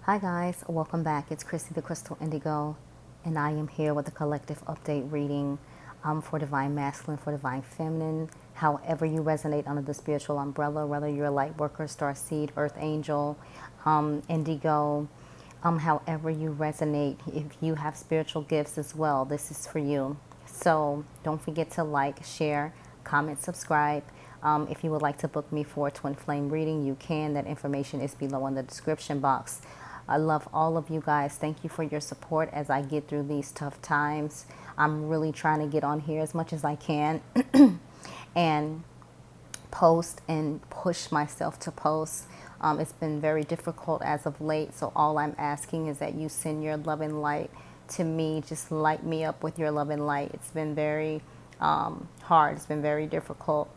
Hi guys, welcome back. It's Chrissy the Crystal Indigo, and I am here with a collective update reading for Divine Masculine, for Divine Feminine. However you resonate under the spiritual umbrella, whether you're a light worker, star seed, earth angel, indigo, however you resonate. If you have spiritual gifts as well, this is for you. So don't forget to like, share, comment, subscribe. If you would like to book me for a twin flame reading, you can. That information is below in the description box. I love all of you guys. Thank you for your support as I get through these tough times. I'm really trying to get on here as much as I can and post and push myself to post. It's been very difficult as of late, so all I'm asking is that you send your love and light to me. Just light me up with your love and light. It's been very hard. It's been very difficult.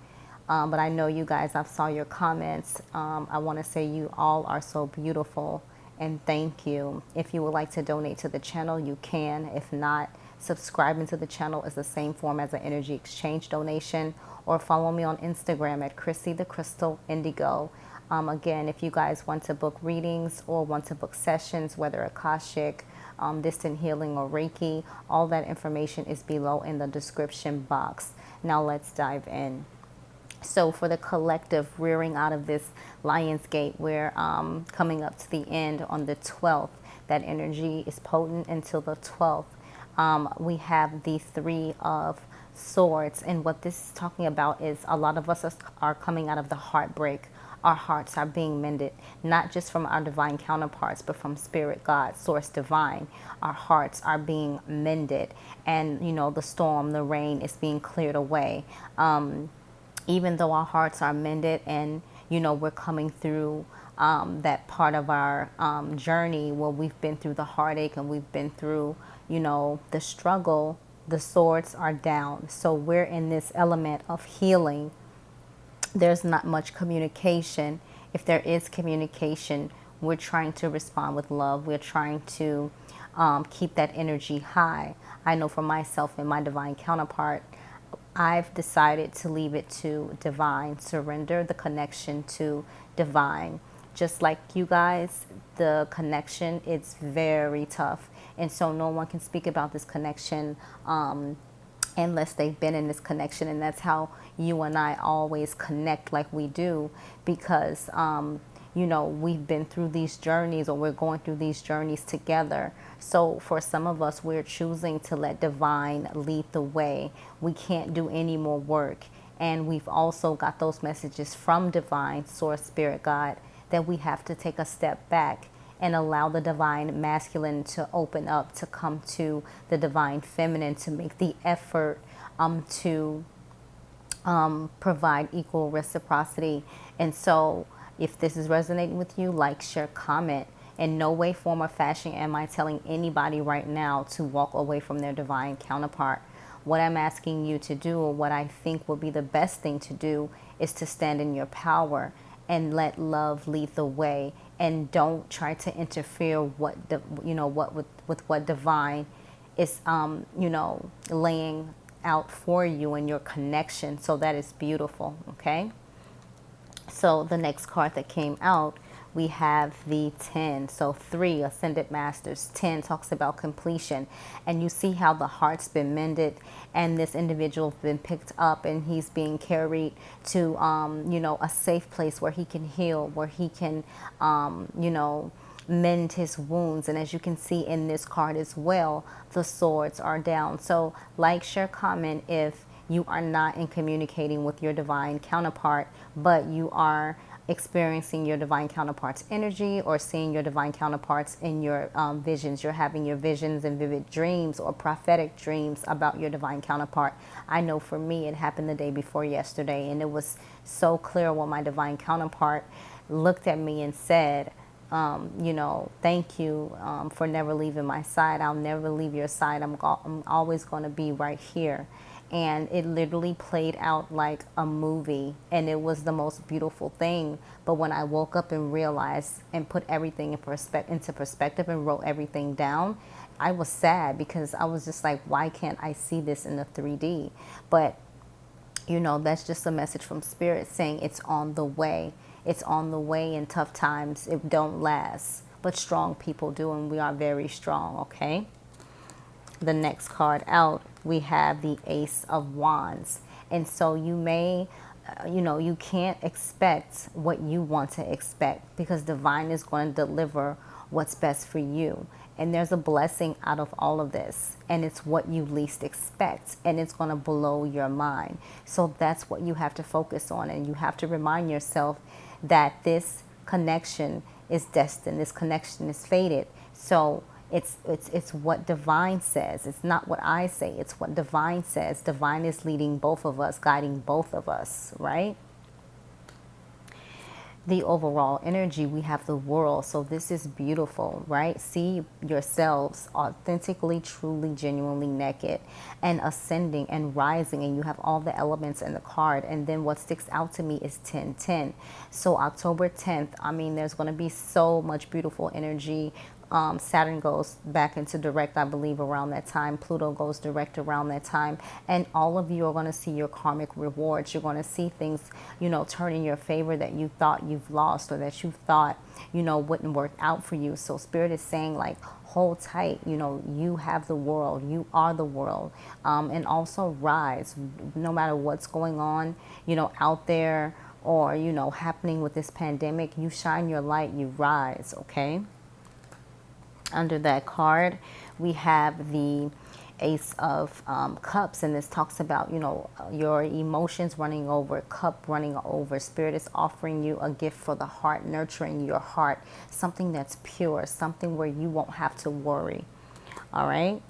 But I know you guys, I've saw your comments. I want to say you all are so beautiful, and thank you. If you would like to donate to the channel, you can. If not, subscribing to the channel is the same form as an energy exchange donation, or follow me on Instagram at Chrissy the Crystal Indigo. Again, if you guys want to book readings or want to book sessions, whether Akashic, distant healing, or Reiki, all that information is below in the description box. Now let's dive in. So for the collective, rearing out of this lion's gate, we're coming up to the end on the 12th. That energy is potent until the 12th. We have the Three of Swords, and what this is talking about is a lot of us are coming out of the heartbreak. Our hearts are being mended, not just from our divine counterparts, but from Spirit, God, Source, Divine. Our hearts are being mended, and you know, the storm, the rain is being cleared away. Even though our hearts are mended, and you know, we're coming through that part of our journey where we've been through the heartache and we've been through, you know, the struggle, the swords are down. So we're in this element of healing. There's not much communication. If there is communication, we're trying to respond with love. We're trying to keep that energy high. I know for myself and my divine counterpart, I've decided to leave it to divine, surrender the connection to divine. Just like you guys, the connection, it's very tough. And so no one can speak about this connection unless they've been in this connection. And that's how you and I always connect like we do, because you know, we've been through these journeys, or we're going through these journeys together. So for some of us, we're choosing to let divine lead the way. We can't do any more work. And we've also got those messages from divine, Source, Spirit, God, that we have to take a step back and allow the divine masculine to open up, to come to the divine feminine, to make the effort to provide equal reciprocity. And so if this is resonating with you, like, share, comment. In no way, form, or fashion am I telling anybody right now to walk away from their divine counterpart. What I'm asking you to do, or what I think will be the best thing to do, is to stand in your power and let love lead the way, and don't try to interfere with what divine is laying out for you in your connection. So that is beautiful. Okay. So the next card that came out, we have the 10. So 3, Ascended Masters. 10 talks about completion. And you see how the heart's been mended, and this individual's been picked up, and he's being carried to, a safe place where he can heal, where he can, mend his wounds. And as you can see in this card as well, the swords are down. So like, share, comment if you are not in communicating with your divine counterpart, but you are experiencing your divine counterpart's energy, or seeing your divine counterparts in your visions. You're having your visions and vivid dreams or prophetic dreams about your divine counterpart. I know for me, it happened the day before yesterday, and it was so clear when my divine counterpart looked at me and said, thank you for never leaving my side. I'll never leave your side. I'm always going to be right here. And it literally played out like a movie, and it was the most beautiful thing. But when I woke up and realized and put everything into perspective and wrote everything down, I was sad, because I was just like, why can't I see this in the 3D? But that's just a message from Spirit saying it's on the way. It's on the way, and tough times, it don't last. but strong people do, and we are very strong, okay? The next card out, we have the Ace of Wands. And so you may, you can't expect what you want to expect, because divine is going to deliver what's best for you. And there's a blessing out of all of this, and it's what you least expect, and it's going to blow your mind. So that's what you have to focus on, and you have to remind yourself that this connection is destined, this connection is fated. So it's what divine says. It's not what I say. It's what divine says. Divine is leading both of us, guiding both of us, right? The overall energy, we have the world. So this is beautiful, right? See yourselves authentically, truly, genuinely naked and ascending and rising, and you have all the elements in the card. And then what sticks out to me is 1010. So October 10th, I mean, there's going to be so much beautiful energy. Saturn goes back into direct, I believe, around that time. Pluto goes direct around that time. And all of you are going to see your karmic rewards. You're going to see things, turn in your favor that you thought you've lost, or that you thought, wouldn't work out for you. So Spirit is saying, like, hold tight. You have the world. You are the world. And also rise, no matter what's going on, out there, or, happening with this pandemic. You shine your light, you rise, okay? Under that card, we have the Ace of Cups, and this talks about, your emotions running over, cup running over. Spirit is offering you a gift for the heart, nurturing your heart, something that's pure, something where you won't have to worry, all right?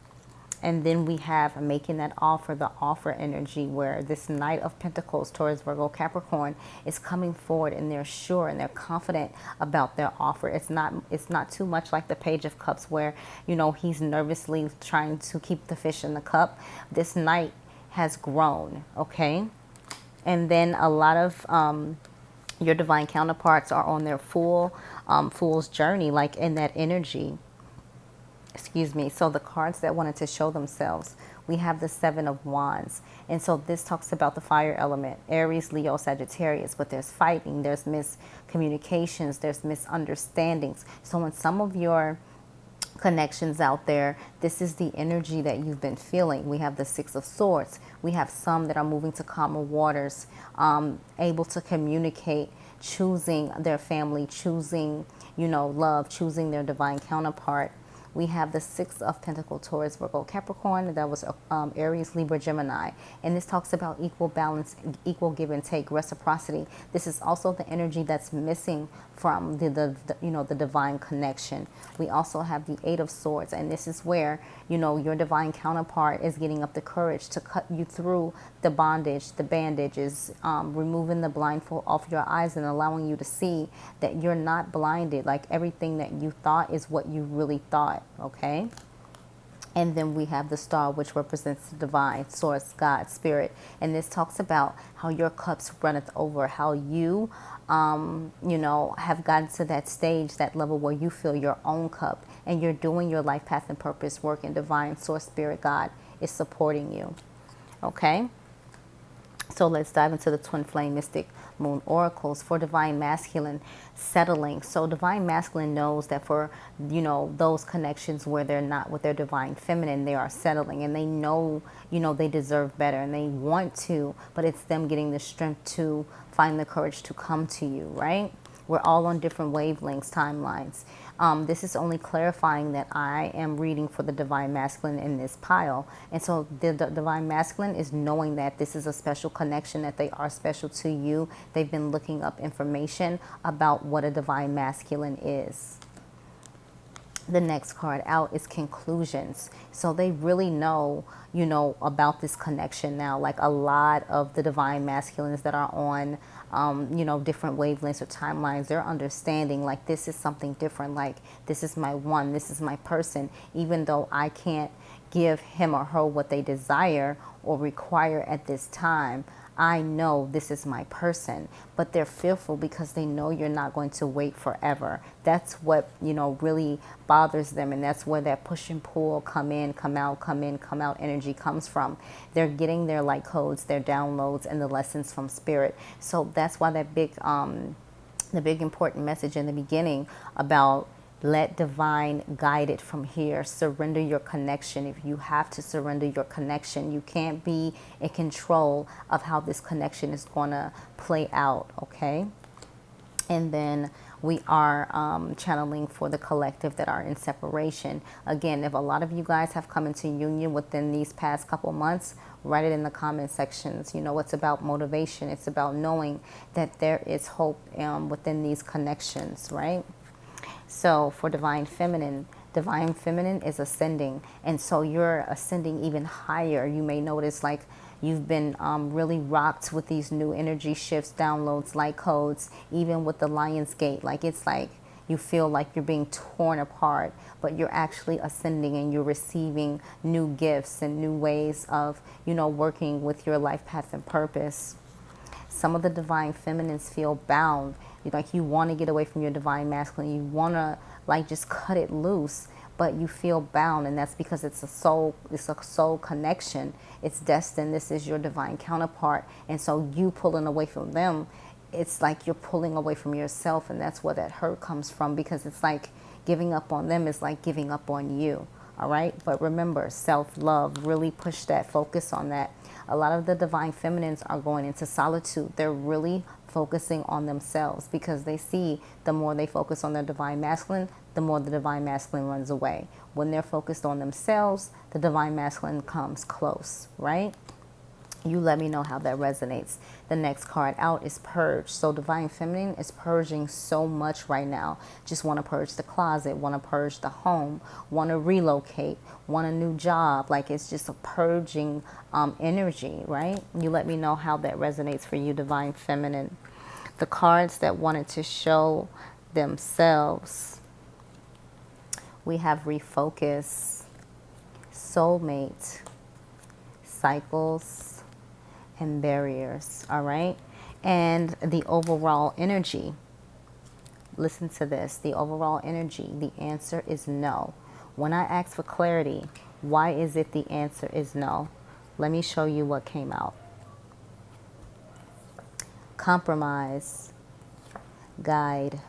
And then we have making that offer, the offer energy, where this Knight of Pentacles, Taurus, Virgo, Capricorn, is coming forward, and they're sure and they're confident about their offer. It's not too much like the Page of Cups, where, he's nervously trying to keep the fish in the cup. This Knight has grown, okay? And then a lot of your divine counterparts are on their fool's journey, like in that energy. Excuse me. So the cards that wanted to show themselves, we have the Seven of Wands. And so this talks about the fire element, Aries, Leo, Sagittarius. But there's fighting, there's miscommunications, there's misunderstandings. So in some of your connections out there, this is the energy that you've been feeling. We have the Six of Swords. We have some that are moving to calmer waters, able to communicate, choosing their family, choosing, love, choosing their divine counterpart. We have the Six of Pentacles, Taurus, Virgo, Capricorn. That was Aries, Libra, Gemini. And this talks about equal balance, equal give and take, reciprocity. This is also the energy that's missing from the divine connection. We also have the Eight of Swords. And this is where, your divine counterpart is getting up the courage to cut you through the bondage, the bandages, removing the blindfold off your eyes and allowing you to see that you're not blinded. Like, everything that you thought is what you really thought. Okay. And then we have the Star, which represents the divine source, God, Spirit. And this talks about how your cups runneth over, how you, have gotten to that stage, that level where you fill your own cup, and you're doing your life path and purpose work, and divine source, Spirit, God is supporting you. Okay. So let's dive into the Twin Flame Mystic Moon Oracles for Divine Masculine, settling. So Divine Masculine knows that for, those connections where they're not with their Divine Feminine, they are settling, and they know, they deserve better, and they want to, but it's them getting the strength to find the courage to come to you, right? We're all on different wavelengths, timelines. This is only clarifying that I am reading for the Divine Masculine in this pile. And so the Divine Masculine is knowing that this is a special connection, that they are special to you. They've been looking up information about what a Divine Masculine is. The next card out is conclusions. So they really know, about this connection now. Like, a lot of the Divine Masculines that are on, different wavelengths or timelines, they're understanding, like, this is something different. Like, this is my one, this is my person. Even though I can't give him or her what they desire or require at this time, I know this is my person. But they're fearful because they know you're not going to wait forever. That's what, really bothers them. And that's where that push and pull, come in, come out, come in, come out energy comes from. They're getting their light codes, their downloads, and the lessons from Spirit. So that's why that big, the big important message in the beginning about, Let divine guide it from here. Surrender your connection. If you have to surrender your connection, you can't be in control of how this connection is going to play out, okay? And then we are channeling for the collective that are in separation. Again, if a lot of you guys have come into union within these past couple months, write it in the comment sections. You know, it's about motivation. It's about knowing that there is hope within these connections, right? So for Divine Feminine is ascending. And so you're ascending even higher. You may notice like you've been really rocked with these new energy shifts, downloads, light codes, even with the Lion's Gate. Like it's like you feel like you're being torn apart, but you're actually ascending and you're receiving new gifts and new ways of, you know, working with your life path and purpose. Some of the Divine Feminines feel bound. Like you want to get away from your Divine Masculine. You want to like just cut it loose, but you feel bound, and that's because it's a soul connection. It's destined. This is your divine counterpart, and so you pulling away from them, it's like you're pulling away from yourself, and that's where that hurt comes from, because it's like giving up on them is like giving up on you. All right, but remember, self-love, really push that, focus on that. A lot of the Divine Feminines are going into solitude. They're really focusing on themselves because they see the more they focus on their Divine Masculine, the more the Divine Masculine runs away. When they're focused on themselves, the Divine Masculine comes close, right? You let me know how that resonates. The next card out is Purge. So Divine Feminine is purging so much right now. Just want to purge the closet, want to purge the home, want to relocate, want a new job. Like it's just a purging energy, right? You let me know how that resonates for you, Divine Feminine. The cards that wanted to show themselves. We have Refocus, Soulmate, Cycles, and Barriers, all right? And the overall energy, listen to this, the overall energy, the answer is no. When I ask for clarity, why is it the answer is no? Let me show you what came out. Compromise, guide,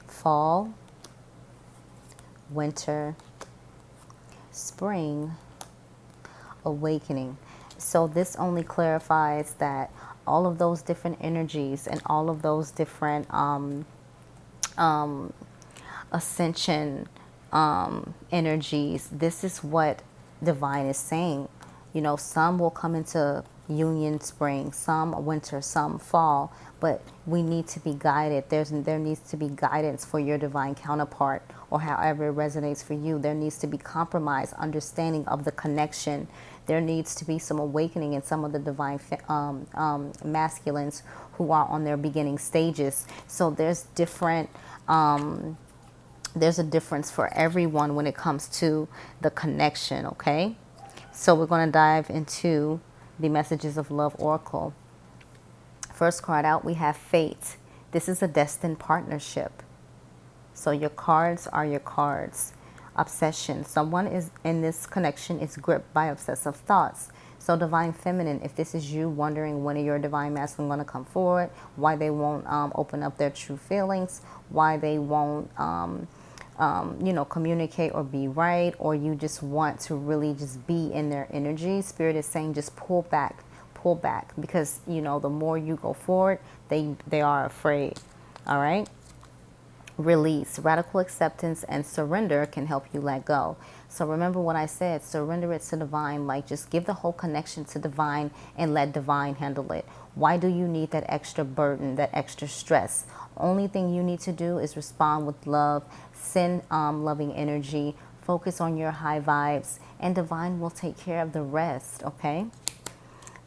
fall, winter, spring, awakening. So this only clarifies that all of those different energies and all of those different ascension energies, this is what Divine is saying. You know, some will come into union spring, some winter, some fall, but we need to be guided. There needs to be guidance for your divine counterpart, or however it resonates for you. There needs to be compromise, understanding of the connection. There needs to be some awakening in some of the divine masculines who are on their beginning stages. So there's different, there's a difference for everyone when it comes to the connection, okay? So we're going to dive into the Messages of Love Oracle. First card out, we have Fate. This is a destined partnership. So your cards are your cards. Obsession. Someone is in this connection is gripped by obsessive thoughts. So Divine Feminine, if this is you wondering when your Divine Masculine going to come forward, why they won't open up their true feelings, why they won't you know, communicate or be right, or you just want to really just be in their energy, Spirit is saying just pull back, because, you know, the more you go forward, they are afraid. All right. Release, radical acceptance, and surrender can help you let go. So remember what I said, surrender it to Divine, like just give the whole connection to Divine and let Divine handle it. Why do you need that extra burden, that extra stress? Only thing you need to do is respond with love, send loving energy, focus on your high vibes, and Divine will take care of the rest, okay?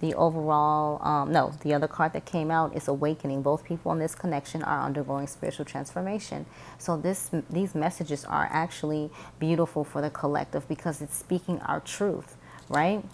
The overall, the other card that came out is Awakening. Both people in this connection are undergoing spiritual transformation. So these messages are actually beautiful for the collective because it's speaking our truth, right?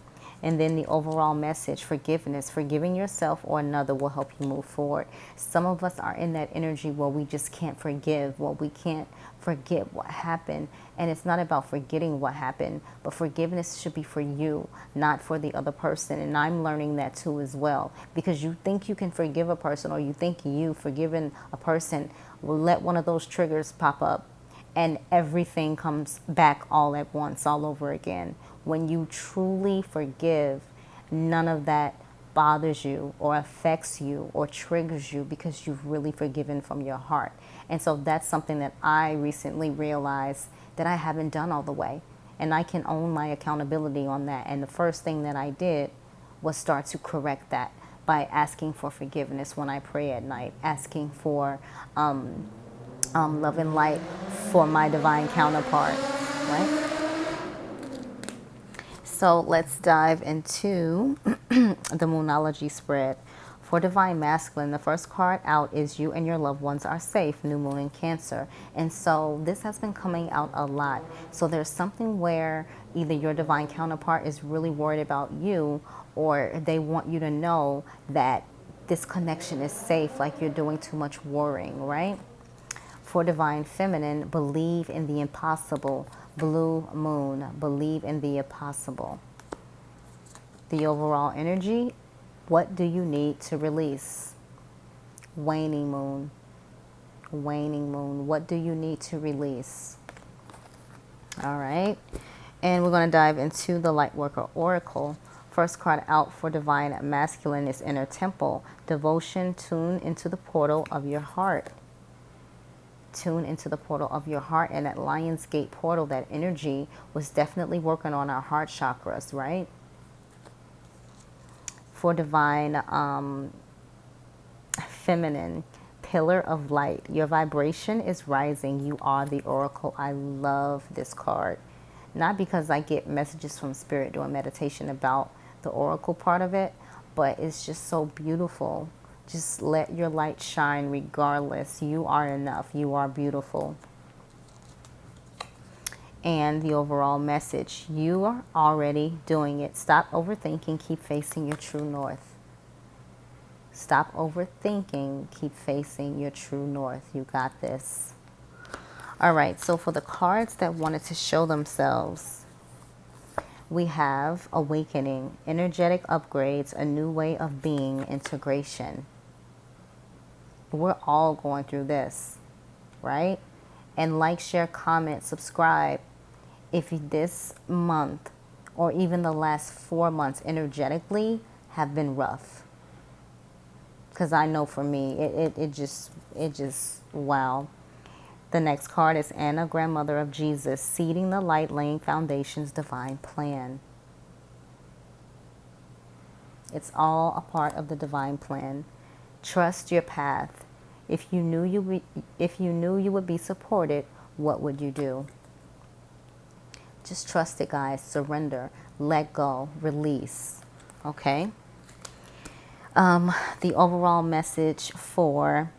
And then the overall message, forgiveness. Forgiving yourself or another will help you move forward. Some of us are in that energy where we just can't forgive, where we can't forget what happened. And it's not about forgetting what happened, but forgiveness should be for you, not for the other person. And I'm learning that too as well, because you think you can forgive a person, or you think you've forgiven a person let one of those triggers pop up and everything comes back all at once, all over again. When you truly forgive, none of that bothers you or affects you or triggers you because you've really forgiven from your heart. And so that's something that I recently realized that I haven't done all the way. And I can own my accountability on that. And the first thing that I did was start to correct that by asking for forgiveness when I pray at night, asking for love and light for my divine counterpart, right? So let's dive into the Moonology spread. For Divine Masculine, the first card out is you and your loved ones are safe, New Moon in Cancer. And so this has been coming out a lot. So there's something where either your divine counterpart is really worried about you, or they want you to know that this connection is safe, like you're doing too much worrying, right? For Divine Feminine, believe in the impossible, Blue Moon, believe in the impossible. The overall energy, what do you need to release? Waning Moon, Waning Moon, what do you need to release? All right, and we're going to dive into the Lightworker Oracle. First card out for Divine Masculine is Inner Temple, Devotion, tune into the portal of your heart. Tune into the portal of your heart, and that Lionsgate portal, that energy was definitely working on our heart chakras, right? For Divine Feminine, Pillar of Light, your vibration is rising. You are the Oracle. I love this card. Not because I get messages from Spirit doing meditation about the Oracle part of it, but it's just so beautiful. Just let your light shine regardless. You are enough. You are beautiful. And the overall message, you are already doing it. Stop overthinking. Keep facing your true north. Stop overthinking. Keep facing your true north. You got this. All right. So for the cards that wanted to show themselves, we have Awakening, Energetic Upgrades, A New Way of Being, Integration. We're all going through this, right? And like, share, comment, subscribe if this month or even the last 4 months energetically have been rough. Because I know for me, it just, wow. The next card is Anna, Grandmother of Jesus, Seeding the Light, Laying Foundations, Divine Plan. It's all a part of the divine plan. Trust your path. If you knew you would be supported, what would you do? Just trust it, guys. Surrender. Let go. Release. Okay? The overall message for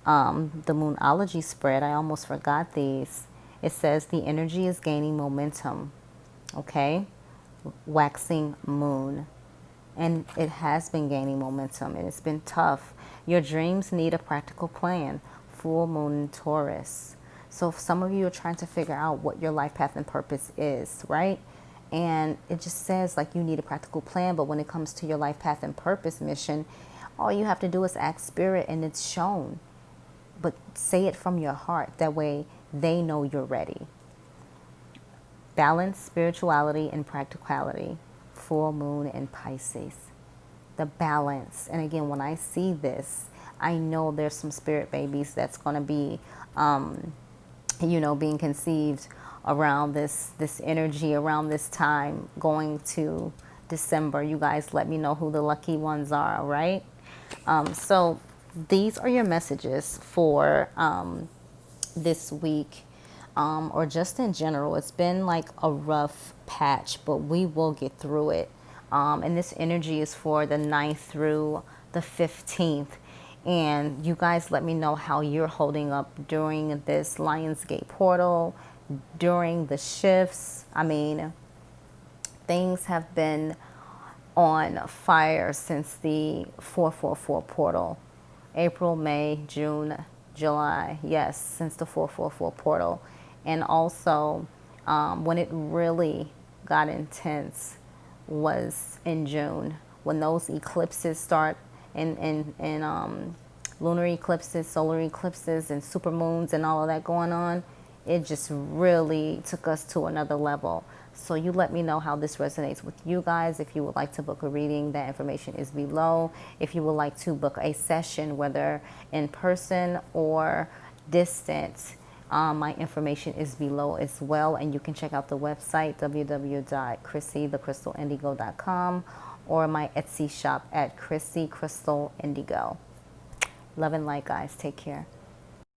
the Moonology spread, I almost forgot these. It says the energy is gaining momentum. Okay? Waxing moon. And it has been gaining momentum, and it's been tough. Your dreams need a practical plan. Full moon in Taurus. So if some of you are trying to figure out what your life path and purpose is, right? And it just says like you need a practical plan, but when it comes to your life path and purpose mission, all you have to do is ask Spirit and it's shown. But say it from your heart. That way they know you're ready. Balance, spirituality, and practicality. Full moon in Pisces. The balance. And again, when I see this, I know there's some spirit babies that's going to be, being conceived around this energy, around this time, going to December. You guys let me know who the lucky ones are, right? So these are your messages for this week. Or just in general. It's been like a rough patch, but we will get through it. And this energy is for the 9th through the 15th. And you guys let me know how you're holding up during this Lionsgate portal, during the shifts. I mean, things have been on fire since the 444 portal. April, May, June, July. Yes, since the 444 portal. And also, when it really got intense was in June, when those eclipses start in lunar eclipses, solar eclipses, and supermoons and all of that going on, it just really took us to another level. So you let me know how this resonates with you guys. If you would like to book a reading, that information is below. If you would like to book a session, whether in person or distant, my information is below as well. And you can check out the website, www.chrissythecrystalindigo.com, or my Etsy shop at Chrissy Crystal Indigo. Love and light, guys. Take care.